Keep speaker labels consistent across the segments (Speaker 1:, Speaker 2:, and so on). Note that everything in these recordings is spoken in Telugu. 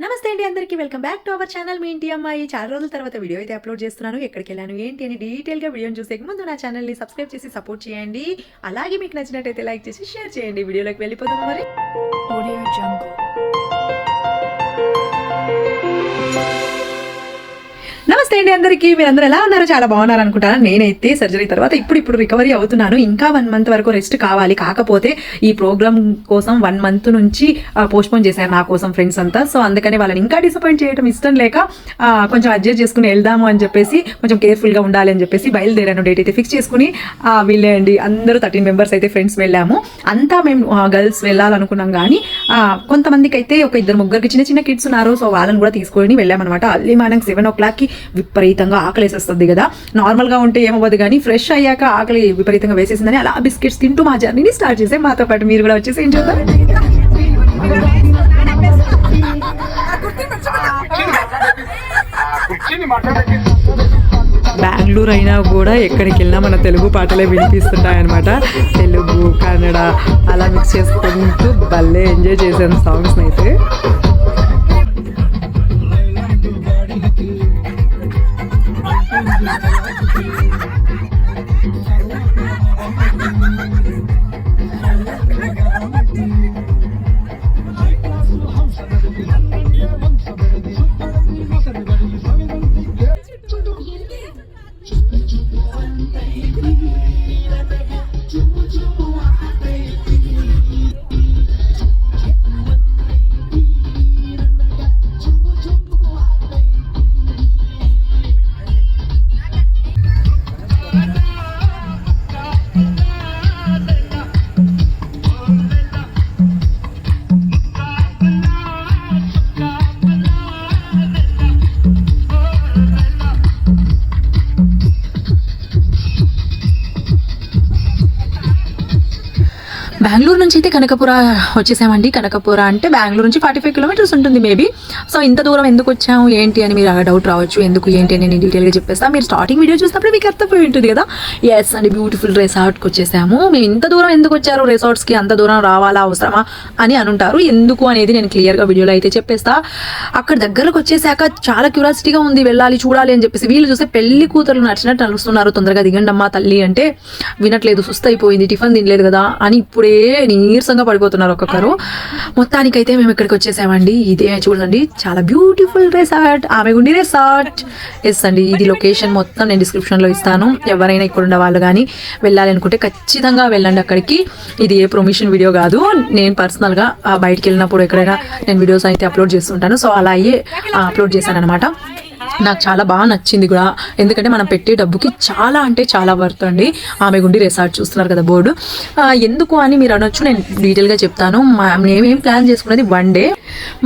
Speaker 1: నమస్తే అండి అందరికీ welcome back to our channel మీ ఇంటి అమ్మాయి. చాలా రోజుల తర్వాత వీడియో అయితే అప్లోడ్ చేస్తున్నాను. ఎక్కడికి వెళ్ళాను ఏంటి అని డీటెయిల్గా వీడియోని చూసే ముందు నా ఛానల్ని సబ్స్క్రైబ్ చేసి సపోర్ట్ చేయండి. అలాగే మీకు నచ్చినట్టయితే లైక్ చేసి షేర్ చేయండి. వీడియోలోకి వెళ్ళిపోదాం మరి. ఆడియో జంగల్. నమస్తే అండి అందరికీ. మీరందరూ ఎలా ఉన్నారు? చాలా బాగున్నారు అనుకుంటాను. నేనైతే సర్జరీ తర్వాత ఇప్పుడు రికవరీ అవుతున్నాను. ఇంకా 1 మంత్ వరకు రెస్ట్ కావాలి. కాకపోతే ఈ ప్రోగ్రామ్ కోసం 1 మంత్ నుంచి పోస్ట్పోన్ చేశారు నా కోసం ఫ్రెండ్స్ అంతా. సో అందుకని వాళ్ళని ఇంకా డిసప్పాయింట్ చేయడం ఇష్టం లేక కొంచెం అడ్జస్ట్ చేసుకుని వెళ్దాము అని చెప్పేసి కొంచెం కేర్ఫుల్గా ఉండాలి అని చెప్పేసి బయలుదేరాను. డేట్ అయితే ఫిక్స్ చేసుకుని వీళ్ళే అండి అందరూ 13 మెంబర్స్ అయితే ఫ్రెండ్స్ వెళ్ళాము. అంతా మేము గర్ల్స్ వెళ్ళాలనుకున్నాం కానీ కొంతమందికి అయితే ఒక 2-3 చిన్న కిడ్స్ ఉన్నారు. సో వాళ్ళని కూడా తీసుకొని వెళ్ళామన్నమాట. అర్లీ మార్నింగ్ 7 o'clockకి విపరీతంగా ఆకలి వేసేస్తుంది కదా. నార్మల్గా ఉంటే ఏమవ్వదు కానీ ఫ్రెష్ అయ్యాక ఆకలి విపరీతంగా వేసేసిందని అలా బిస్కెట్స్ తింటూ మా జర్నీని స్టార్ట్ చేసాం. మాతో పాటు మీరు కూడా వచ్చేసి ఏం చూద్దాం. బెంగళూరు అయినా కూడా ఎక్కడికి వెళ్ళినా మన తెలుగు పాటలే వినిపిస్తుంటాయన్నమాట. తెలుగు కన్నడ అలా మిక్స్ చేసుకుంటూ భలే ఎంజాయ్ చేశాను సాంగ్స్ని అయితే. బెంగళూరు నుంచి అయితే కనకపుర వచ్చేసామండి. కనకపుర అంటే బెంగళూరు నుంచి 45 kilometers ఉంటుంది మేబీ. సో ఇంత దూరం ఎందుకు వచ్చాము ఏంటి అని మీరు డౌట్ రావచ్చు. ఎందుకు ఏంటి అని నేను డీటెయిల్గా చెప్పేస్తాను. మీరు స్టార్టింగ్ వీడియో చూసినప్పుడు మీకు అర్థమైపోయి ఉంటుంది కదా. ఎస్ అండి, బ్యూటిఫుల్ రిసార్ట్కి వచ్చేసాము. మేము ఇంత దూరం ఎందుకు వచ్చారు రిసార్ట్స్కి, అంత దూరం రావాలా అవసరమా అని అనుంటారు. ఎందుకు అనేది నేను క్లియర్గా వీడియోలో అయితే చెప్పేస్తా. అక్కడ దగ్గరకు వచ్చేసాక చాలా క్యూరియాసిటీగా ఉంది, వెళ్ళాలి చూడాలి అని చెప్పేసి. వీళ్ళు చూస్తే పెళ్లి కూతురు నచ్చినట్టు నడుస్తున్నారు. తొందరగా దిగండమ్మా తల్లి అంటే వినట్లేదు, సుస్థ అయిపోయింది, టిఫిన్ తినలేదు కదా అని ఇప్పుడే నీరసంగా పడిపోతున్నారు ఒక్కొక్కరు. మొత్తానికైతే మేము ఇక్కడికి వచ్చేసామండి. ఇదే చూడండి, చాలా బ్యూటిఫుల్ రిసార్ట్, ఆమెగుండి రిసార్ట్. ఎస్ అండి, ఇది లొకేషన్ మొత్తం నేను డిస్క్రిప్షన్లో ఇస్తాను. ఎవరైనా ఇక్కడ ఉన్న వాళ్ళు కానీ వెళ్ళాలి అనుకుంటే ఖచ్చితంగా వెళ్ళండి అక్కడికి. ఇది ఏ ప్రొమోషన్ వీడియో కాదు. నేను పర్సనల్గా బయటికి వెళ్ళినప్పుడు ఎక్కడైనా నేను వీడియోస్ అయితే అప్లోడ్ చేస్తుంటాను. సో అలా అయ్యే అప్లోడ్ చేశాను అనమాట. నాకు చాలా బాగా నచ్చింది కూడా. ఎందుకంటే మనం పెట్టే డబ్బుకి చాలా అంటే చాలా వర్త్ అండి. ఆమెగుండి రిసార్ట్ చూస్తున్నారు కదా బోర్డు. ఎందుకు అని మీరు అనొచ్చు, నేను డీటెయిల్గా చెప్తాను. మేమేం ప్లాన్ చేసుకున్నది 1 day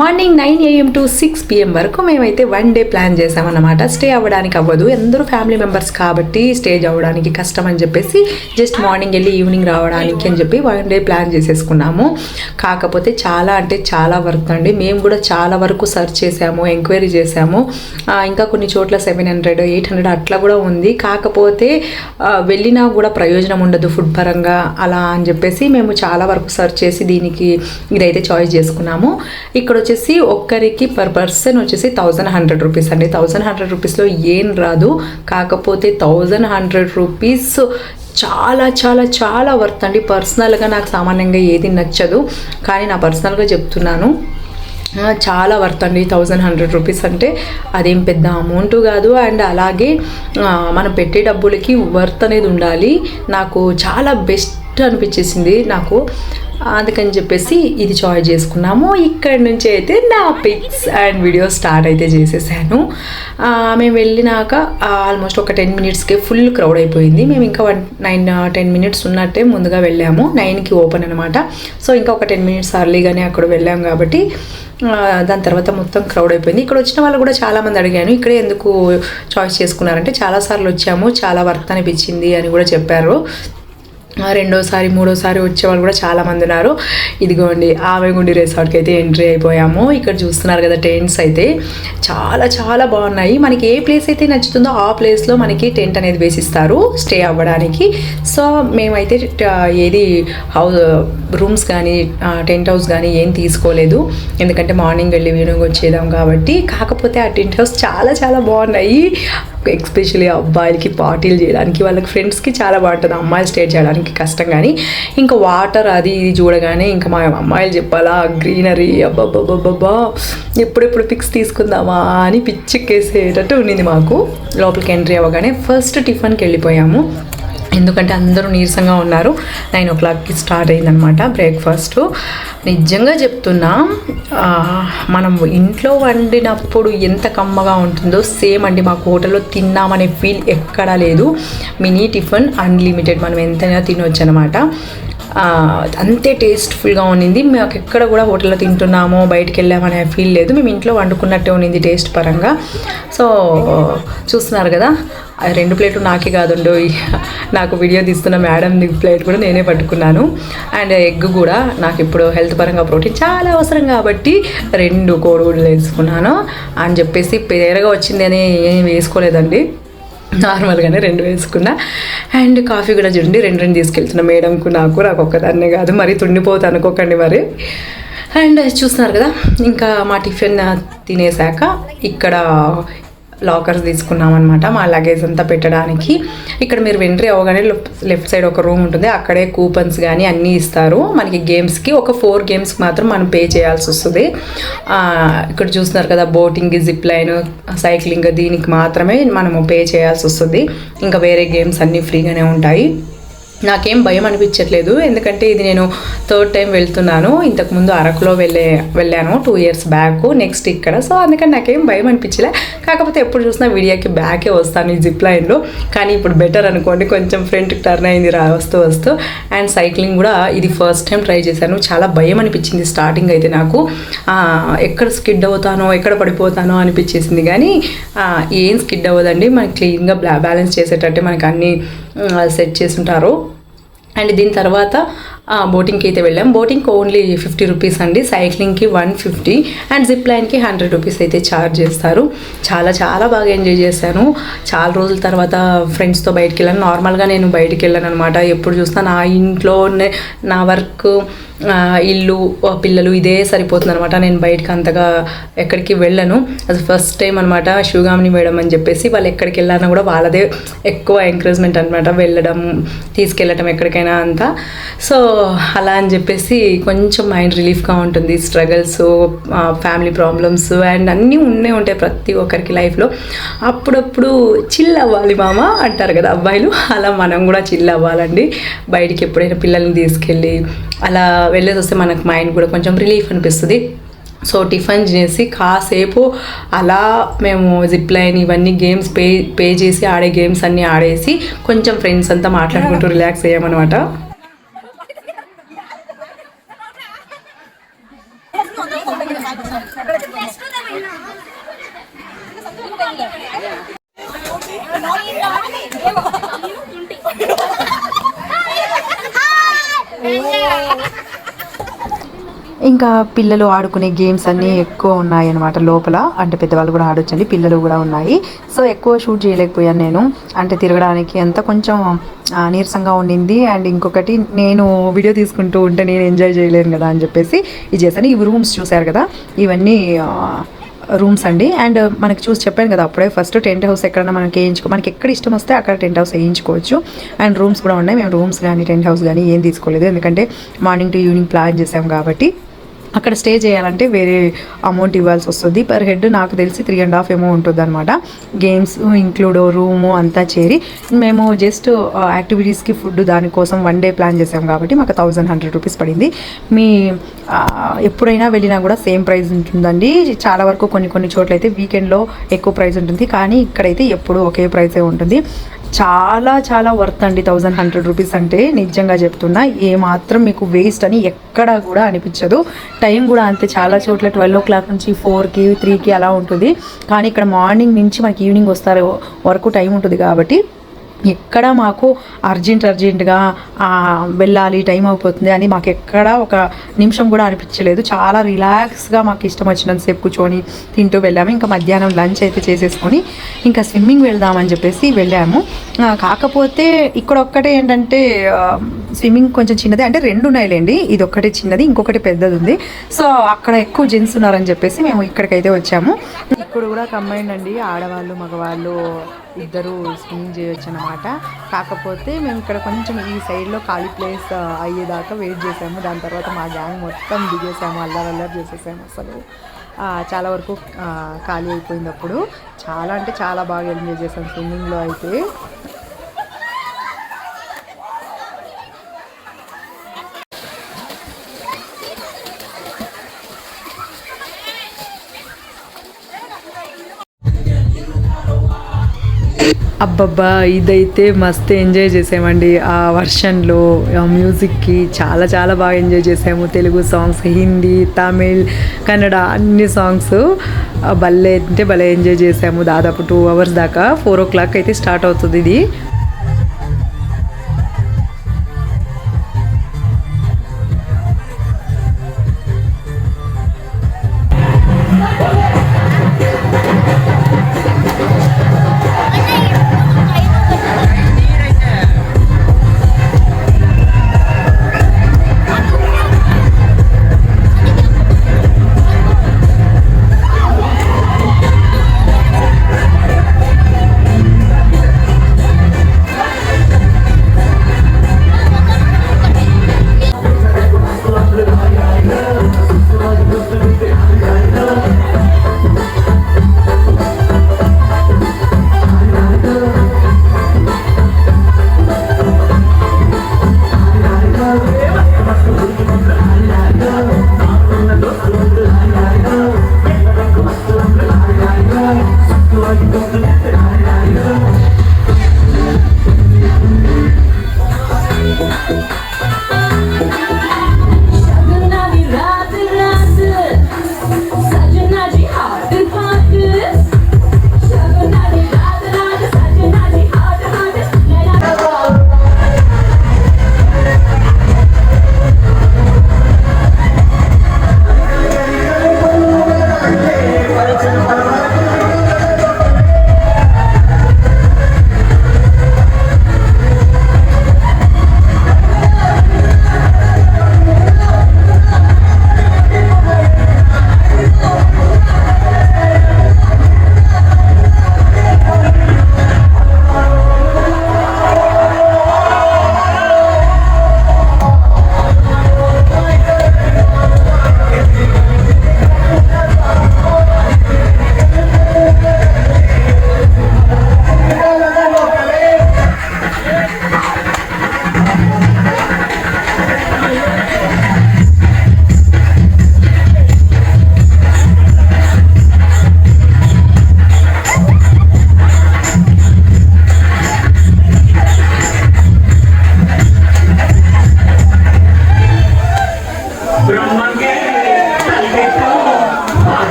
Speaker 1: morning 9 AM to 6 PM వరకు మేమైతే 1 day ప్లాన్ చేసామన్నమాట. స్టే అవ్వడానికి అవ్వదు, అందరూ ఫ్యామిలీ మెంబర్స్ కాబట్టి స్టే అవ్వడానికి కష్టం అని చెప్పేసి జస్ట్ మార్నింగ్ వెళ్ళి ఈవినింగ్ రావడానికి అని చెప్పి 1 day ప్లాన్ చేసేసుకున్నాము. కాకపోతే చాలా అంటే చాలా వర్త్ అండి. మేము కూడా చాలా వరకు సర్చ్ చేసాము, ఎంక్వైరీ చేసాము. ఇంకా కొన్ని చోట్ల 700, 800 అట్లా కూడా ఉంది. కాకపోతే వెళ్ళినా కూడా ప్రయోజనం ఉండదు ఫుడ్ పరంగా అలా అని చెప్పేసి మేము చాలా వరకు సర్చ్ చేసి దీనికి ఇదైతే చాయిస్ చేసుకున్నాము. ఇక్కడ వచ్చేసి ఒక్కరికి పర్ పర్సన్ వచ్చేసి 1100 రూపీస్ అండి. 1100 రూపీస్లో ఏం రాదు. కాకపోతే 1100 రూపీస్ చాలా చాలా చాలా వర్త్ అండి. పర్సనల్గా నాకు సామాన్యంగా ఏది నచ్చదు, కానీ నా పర్సనల్గా చెప్తున్నాను, చాలా వర్త్ అండి. 1100 రూపీస్ అంటే అదేం పెద్ద అమౌంట్ కాదు. అండ్ అలాగే మనం పెట్టే డబ్బులకి వర్త్ అనేది ఉండాలి. నాకు చాలా బెస్ట్ అనిపించేసింది నాకు. అందుకని చెప్పేసి ఇది చాయిస్ చేసుకున్నాము. ఇక్కడి నుంచి అయితే నా పిక్స్ అండ్ వీడియోస్ స్టార్ట్ అయితే చేసేసాను. మేము వెళ్ళినాక ఆల్మోస్ట్ ఒక 10 minutesకే ఫుల్ క్రౌడ్ అయిపోయింది. మేము ఇంకా 9-10 minutes ఉన్నట్టే ముందుగా వెళ్ళాము. 9కి ఓపెన్ అనమాట. సో ఇంకా ఒక 10 minutes అర్లీగానే అక్కడ వెళ్ళాము కాబట్టి దాని తర్వాత మొత్తం క్రౌడ్ అయిపోయింది. ఇక్కడ వచ్చిన వాళ్ళు కూడా చాలామంది అడిగాను, ఇక్కడే ఎందుకు చాయిస్ చేసుకున్నారంటే చాలాసార్లు వచ్చాము, చాలా వర్త్ అనిపించింది అని కూడా చెప్పారు. రెండోసారి మూడోసారి వచ్చేవాళ్ళు కూడా చాలామంది ఉన్నారు. ఇదిగోండి ఆమెగుండి రిసార్ట్కి అయితే ఎంట్రీ అయిపోయాము. ఇక్కడ చూస్తున్నారు కదా టెంట్స్ అయితే చాలా చాలా బాగున్నాయి. మనకి ఏ ప్లేస్ అయితే నచ్చుతుందో ఆ ప్లేస్లో మనకి టెంట్ అనేది వేసిస్తారు స్టే అవ్వడానికి. సో మేమైతే ఏది రూమ్స్ కానీ టెంట్ హౌస్ కానీ ఏం తీసుకోలేదు, ఎందుకంటే మార్నింగ్ వెళ్ళి ఈవినింగ్ వచ్చేదాం కాబట్టి. కాకపోతే ఆ టెంట్ హౌస్ చాలా చాలా బాగున్నాయి. ఎస్పెషల్లీ అబ్బాయిలకి పార్టీలు చేయడానికి, వాళ్ళకి ఫ్రెండ్స్కి చాలా బాగుంటుంది. అమ్మాయిలు స్టే చేయడానికి కష్టం, కానీ ఇంకా వాటర్ అది ఇది చూడగానే ఇంకా మా అమ్మాయిలు చెప్పాలా గ్రీనరీ అబ్బాబ్బాబ్బా ఎప్పుడెప్పుడు పిక్స్ తీసుకుందామా అని పిచ్చెక్కేసేటట్టు ఉన్నింది మాకు. లోపలికి ఎంట్రీ అవ్వగానే ఫస్ట్ టిఫిన్కి వెళ్ళిపోయాము, ఎందుకంటే అందరూ నీరసంగా ఉన్నారు. 9 o'clockకి స్టార్ట్ అయిందనమాట బ్రేక్ఫాస్ట్. నిజంగా చెప్తున్నా, మనం ఇంట్లో వండినప్పుడు ఎంత కమ్మగా ఉంటుందో సేమ్ అండి మాకు హోటల్లో తిన్నామనే ఫీల్ ఎక్కడా లేదు. మినీ టిఫిన్ అన్లిమిటెడ్, మనం ఎంతైనా తినొచ్చు అనమాట. అంతే టేస్ట్ఫుల్గా ఉన్నింది. మాకు ఎక్కడ కూడా హోటల్లో తింటున్నామో బయటికి వెళ్ళామనే ఫీల్ లేదు, మేము ఇంట్లో వండుకున్నట్టే ఉన్నింది టేస్ట్ పరంగా. సో చూస్తున్నారు కదా, 2 ప్లేట్లు నాకే కాదుండో, నాకు వీడియో తీస్తున్న మేడం ప్లేట్ కూడా నేనే పట్టుకున్నాను. అండ్ ఎగ్ కూడా నాకు ఇప్పుడు హెల్త్ పరంగా ప్రోటీన్ చాలా అవసరం కాబట్టి 2 కోడిగుడ్లు వేసుకున్నాను అని చెప్పేసి పేరగా వచ్చింది అని ఏం వేసుకోలేదండి, నార్మల్గానే 2 వేసుకున్నా. అండ్ కాఫీ కూడా చూడండి 2 తీసుకెళ్తున్నా మేడంకు నాకు ఒక్కదాన్నే కాదు, మరి తుండిపోతా అనుకోకండి మరి. అండ్ చూస్తున్నారు కదా, ఇంకా మా టిఫిన్ తినేసాక ఇక్కడ లాకర్స్ తీసుకున్నాం అనమాట మా లగేజ్ అంతా పెట్టడానికి. ఇక్కడ మీరు ఎంట్రీ అవ్వగానే లెఫ్ట్ సైడ్ ఒక రూమ్ ఉంటుంది, అక్కడే కూపన్స్ కానీ అన్నీ ఇస్తారు మనకి. గేమ్స్కి ఒక 4 గేమ్స్కి మాత్రం మనం పే చేయాల్సి వస్తుంది. ఇక్కడ చూస్తున్నారు కదా బోటింగ్, జిప్ లైన్, సైక్లింగ్, దీనికి మాత్రమే మనము పే చేయాల్సి వస్తుంది. ఇంకా వేరే గేమ్స్ అన్నీ ఫ్రీగానే ఉంటాయి. నాకేం భయం అనిపించట్లేదు, ఎందుకంటే ఇది నేను 3rd టైం వెళ్తున్నాను. ఇంతకుముందు అరకులో వెళ్ళాను 2 years బ్యాక్, నెక్స్ట్ ఇక్కడ. సో అందుకని నాకేం భయం అనిపించలే. కాకపోతే ఎప్పుడు చూసినా వీడియోకి బ్యాకే వస్తాను ఈ జిప్ లైన్లో, కానీ ఇప్పుడు బెటర్ అనుకోండి, కొంచెం ఫ్రంట్కి టర్న్ అయింది వస్తూ. అండ్ సైక్లింగ్ కూడా ఇది ఫస్ట్ టైం ట్రై చేశాను. చాలా భయం అనిపించింది స్టార్టింగ్ అయితే నాకు, ఎక్కడ స్కిడ్ అవుతానో ఎక్కడ పడిపోతానో అనిపించేసింది. కానీ ఏం స్కిడ్ అవ్వదండి, మనకి క్లీన్గా బ్యాలెన్స్ చేసేటట్టే మనకి అన్నీ సెట్ చేసుంటారు. అండ్ దీని తర్వాత బోటింగ్కి అయితే వెళ్ళాం. బోటింగ్కి ఓన్లీ 50 రూపీస్ అండి, సైక్లింగ్కి 150, అండ్ జిప్ లైన్కి 100 రూపీస్ అయితే ఛార్జ్ చేస్తారు. చాలా చాలా బాగా ఎంజాయ్ చేశాను. చాలా రోజుల తర్వాత ఫ్రెండ్స్తో బయటికి వెళ్ళాను. నార్మల్గా నేను బయటికి వెళ్ళాను అనమాట, ఎప్పుడు చూస్తా నా ఇంట్లోనే నా వర్క్, ఇల్లు, పిల్లలు ఇదే సరిపోతుంది అనమాట. నేను బయటకు అంతగా ఎక్కడికి వెళ్ళను. అది ఫస్ట్ టైం అనమాట. శివగామిని మేడం అని చెప్పేసి వాళ్ళు ఎక్కడికి వెళ్ళాలన్నా కూడా వాళ్ళదే ఎక్కువ ఎంకరేజ్మెంట్ అనమాట, వెళ్ళడం తీసుకెళ్ళటం ఎక్కడికైనా అంతా. సో అలా అని చెప్పేసి కొంచెం మైండ్ రిలీఫ్గా ఉంటుంది. స్ట్రగల్స్, ఫ్యామిలీ ప్రాబ్లమ్స్ అండ్ అన్నీ ఉంటాయి ప్రతి ఒక్కరికి లైఫ్లో. అప్పుడప్పుడు చిల్ అవ్వాలి మామ అంటారు కదా అబ్బాయిలు, అలా మనం కూడా చిల్ అవ్వాలండి. బయటికి ఎప్పుడైనా పిల్లల్ని తీసుకెళ్ళి అలా వెళ్ళేసి వస్తే మనకు మైండ్ కూడా కొంచెం రిలీఫ్ అనిపిస్తుంది. సో టిఫిన్ చేసి కాసేపు అలా మేము జిప్ లైన్ ఇవన్నీ గేమ్స్ పే చేసి ఆడే గేమ్స్ అన్నీ ఆడేసి కొంచెం ఫ్రెండ్స్ అంతా మాట్లాడుకుంటూ రిలాక్స్ అయ్యామన్నమాట. ఇంకా పిల్లలు ఆడుకునే గేమ్స్ అన్నీ ఎక్కువ ఉన్నాయి అన్నమాట లోపల, అంటే పెద్దవాళ్ళు కూడా ఆడొచ్చండి, పిల్లలు కూడా ఉన్నాయి. సో ఎక్కువ షూట్ చేయలేకపోయాను నేను, అంటే తిరగడానికి అంతా కొంచెం నీరసంగా ఉండింది. అండ్ ఇంకొకటి, నేను వీడియో తీసుకుంటూ ఉంటే నేను ఎంజాయ్ చేయలేను కదా అని చెప్పేసి ఇది చేశాను. ఇవి రూమ్స్ చూశారు కదా, ఇవన్నీ రూమ్స్ అండి. అండ్ మనకి చూసి చెప్పాను కదా అప్పుడే, ఫస్ట్ టెంట్ హౌస్ ఎక్కడైనా మనకి మనకి ఎక్కడ ఇష్టం వస్తే అక్కడ టెంట్ హౌస్ వేయించుకోవచ్చు. అండ్ రూమ్స్ కూడా ఉన్నాయి. మేము రూమ్స్ కానీ టెంట్ హౌస్ కానీ ఏం తీసుకోలేదు, ఎందుకంటే మార్నింగ్ టు ఈవినింగ్ ప్లాన్ చేసాం కాబట్టి. అక్కడ స్టే చేయాలంటే వేరే అమౌంట్ ఇవ్వాల్సి వస్తుంది. పర్ హెడ్ నాకు తెలిసి 3.5 ఏమో ఉంటుంది అనమాట. గేమ్స్ ఇంక్లూడ్ రూము అంతా చేరి మేము జస్ట్ యాక్టివిటీస్కి ఫుడ్ దానికోసం 1 day ప్లాన్ చేసాం కాబట్టి మాకు 1100 రూపీస్ పడింది. మీ ఎప్పుడైనా వెళ్ళినా కూడా సేమ్ ప్రైస్ ఉంటుందండి. చాలా వరకు కొన్ని చోట్ల అయితే వీకెండ్లో ఎక్కువ ప్రైస్ ఉంటుంది, కానీ ఇక్కడైతే ఎప్పుడు ఒకే ప్రైసే ఉంటుంది. చాలా చాలా వర్త్ అండి 1100 రూపీస్ అంటే, నిజంగా చెప్తున్నా. ఏమాత్రం మీకు వేస్ట్ అని ఎక్కడ కూడా అనిపించదు. టైం కూడా అంతే, చాలా చోట్ల 12 o'clock నుంచి 4కి 3కి అలా ఉంటుంది, కానీ ఇక్కడ మార్నింగ్ నుంచి మనకి ఈవినింగ్ వస్తారు వరకు టైం ఉంటుంది కాబట్టి ఎక్కడ మాకు అర్జెంటుగా వెళ్ళాలి, టైం అయిపోతుంది అని మాకు ఎక్కడ ఒక నిమిషం కూడా అనిపించలేదు. చాలా రిలాక్స్గా మాకు ఇష్టం వచ్చినంతసేపు కూర్చొని తింటూ వెళ్ళాము. ఇంకా మధ్యాహ్నం లంచ్ అయితే చేసేసుకొని ఇంకా స్విమ్మింగ్ వెళ్దామని చెప్పేసి వెళ్ళాము. కాకపోతే ఇక్కడ ఒక్కటే ఏంటంటే స్విమ్మింగ్ కొంచెం చిన్నది, అంటే 2 ఉన్నాయిలేండి, ఇది ఒక్కటే చిన్నది, ఇంకొకటి పెద్దది ఉంది. సో అక్కడ ఎక్కువ జెంట్స్ ఉన్నారని చెప్పేసి మేము ఇక్కడికైతే వచ్చాము. ఇప్పుడు కూడా కంబైండ్ అండి, ఆడవాళ్ళు మగవాళ్ళు ఇద్దరు స్విమ్మింగ్ చేయొచ్చు అన్నమాట. కాకపోతే మేము ఇక్కడ కొంచెం ఈ సైడ్లో ఖాళీ ప్లేస్ అయ్యేదాకా వెయిట్ చేసాము. దాని తర్వాత మా గ్యాంగ్ మొత్తం దిగేసాము, అల్లరి చేసేసాము. అసలు చాలా వరకు ఖాళీ అయిపోయింది. అప్పుడు చాలా అంటే చాలా బాగా ఎంజాయ్ చేసాం స్విమ్మింగ్లో అయితే. అబ్బబ్బా, ఇదైతే మస్తు ఎంజాయ్ చేసామండి. ఆ వర్షన్లో, ఆ మ్యూజిక్కి చాలా బాగా ఎంజాయ్ చేసాము. తెలుగు సాంగ్స్, హిందీ, తమిళ్, కన్నడ అన్ని సాంగ్స్ భలే అంటే భలే ఎంజాయ్ చేసాము. దాదాపు 2 hours దాకా. 4 o'clock అయితే స్టార్ట్ అవుతుంది ఇది.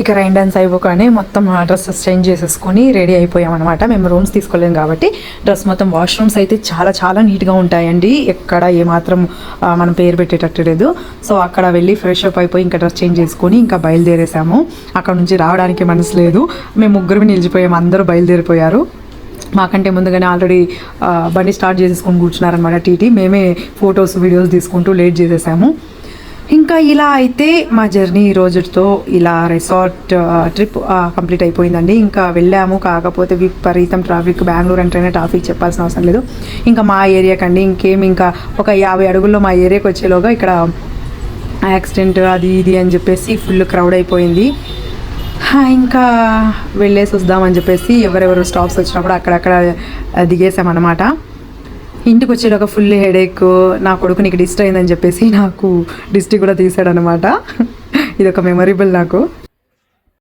Speaker 1: ఇక రైన్ డాన్స్ అయిపోగానే మొత్తం డ్రెస్సెస్ చేంజ్ చేసేసుకొని రెడీ అయిపోయామన్నమాట. మేము రూమ్స్ తీసుకోలేము కాబట్టి డ్రెస్ మొత్తం వాష్రూమ్స్ అయితే చాలా నీట్గా ఉంటాయండి. ఎక్కడ ఏమాత్రం మనం పేరు పెట్టేటట్టు లేదు. సో అక్కడ వెళ్ళి ఫ్రెష్ అప్ అయిపోయి ఇంకా డ్రెస్ చేంజ్ చేసుకొని ఇంకా బయలుదేరేసాము. అక్కడ నుంచి రావడానికి మనసు లేదు. మేము ముగ్గురు నిలిచిపోయాము, అందరూ బయలుదేరిపోయారు. మాకంటే ముందుగానే ఆల్రెడీ బండి స్టార్ట్ చేసేసుకొని కూర్చున్నారనమాట టీటీ. మేమే ఫొటోస్ వీడియోస్ తీసుకుంటూ లేట్ చేసేసాము. ఇంకా ఇలా అయితే మా జర్నీ ఈ రోజుతో ఇలా రిసార్ట్ ట్రిప్ కంప్లీట్ అయిపోయిందండి. ఇంకా వెళ్ళాము, కాకపోతే విపరీతం ట్రాఫిక్. బెంగళూరు అంటేనే ట్రాఫిక్, చెప్పాల్సిన అవసరం లేదు. ఇంకా మా ఏరియాకండి ఇంకేం, ఇంకా ఒక 50 అడుగుల్లో మా ఏరియాకి వచ్చేలోగా ఇక్కడ యాక్సిడెంట్ అది ఇది అని చెప్పేసి ఫుల్ క్రౌడ్ అయిపోయింది. ఇంకా వెళ్ళేసి వద్దామని చెప్పేసి ఎవరెవరు స్టాప్స్ వచ్చినప్పుడు అక్కడక్కడ దిగేసామన్నమాట. ఇంటికి వచ్చేలాగా ఫుల్ హెడేక్. నా కొడుకు నీకు డిస్ట్ అయిందని చెప్పేసి నాకు డిస్ట్ కూడా తీసాడనమాట. ఇది ఒక మెమొరబుల్ నాకు.